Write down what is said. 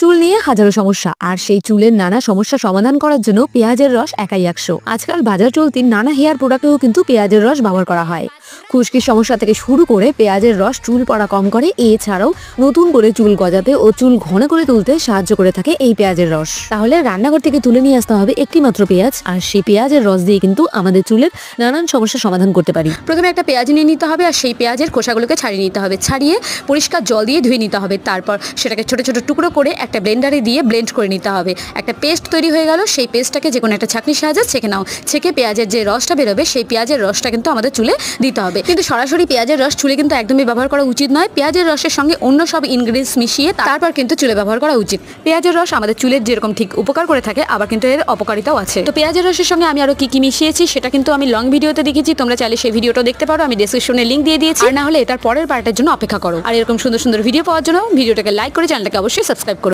চুল নিয়ে হাজারো সমস্যা, আর সেই চুলের নানা সমস্যা সমাধান করার জন্য পেঁয়াজের রস একাই 100। আজকাল বাজার চলতি নানা হেয়ার প্রোডাক্টেও কিন্তু পেঁয়াজের রস ব্যবহার করা হয়। খুশকির সমস্যা থেকে শুরু করে পেঁয়াজের রস চুল পড়া কম করে, এছাড়াও নতুন করে চুল গজাতে ও চুল ঘন করে তুলতে সাহায্য করে থাকে এই পেঁয়াজের রস। তাহলে রান্নাঘর থেকে তুলে নিয়ে আসতে হবে একটি মাত্র পেঁয়াজ, আর সেই পেঁয়াজের রস দিয়ে কিন্তু আমাদের চুলের নানান সমস্যার সমাধান করতে পারি। প্রথমে একটা পেঁয়াজ নিয়ে নিতে হবে, আর সেই পেঁয়াজের খোসাগুলোকে ছাড়িয়ে নিতে হবে। ছাড়িয়ে পরিষ্কার জল দিয়ে ধুয়ে নিতে হবে। তারপর সেটাকে ছোট ছোট টুকরো করে একটা ব্লেন্ডারে দিয়ে ব্লেন্ড করে নিতে হবে। একটা পেস্ট তৈরি হয়ে গেল। সেই পেস্টটাকে যে কোনো একটা ছাঁকনির সাহায্যে ছেঁকে নাও। ছেঁকে পেঁয়াজের যে রসটা বেরোবে, সেই পেঁয়াজের রসটা কিন্তু আমাদের চুলে দিতে হবে। কিন্তু সরাসরি পেঁয়াজের রস চুলে কিন্তু একদমই ব্যবহার করা উচিত নয়। পেঁয়াজের রসের সঙ্গে অন্য সব ইনগ্রিডিয়েন্টস মিশিয়ে তারপর কিন্তু চুলে ব্যবহার করা উচিত। পেঁয়াজের রস আমাদের চুলের যেরকম ঠিক উপকার করে থাকে, আবার কিন্তু এর অপকারিতাও আছে। তো পেঁয়াজের রসের সঙ্গে আমি আরো কি কি মিশিয়েছি সেটা কিন্তু আমি লং ভিডিওতে দেখেছি। তোমরা চাইলে সেই ভিডিওটা দেখতে পারো, আমি ডেসক্রিপশনে লিংক দিয়ে দিয়েছি। আর না হলে এটার পরের পার্টের জন্য অপেক্ষা করো। আর এরকম সুন্দর সুন্দর ভিডিও পাওয়ার জন্য ভিডিওটাকে লাইক করে চ্যানেলটাকে অবশ্যই সাবস্ক্রাইব করো।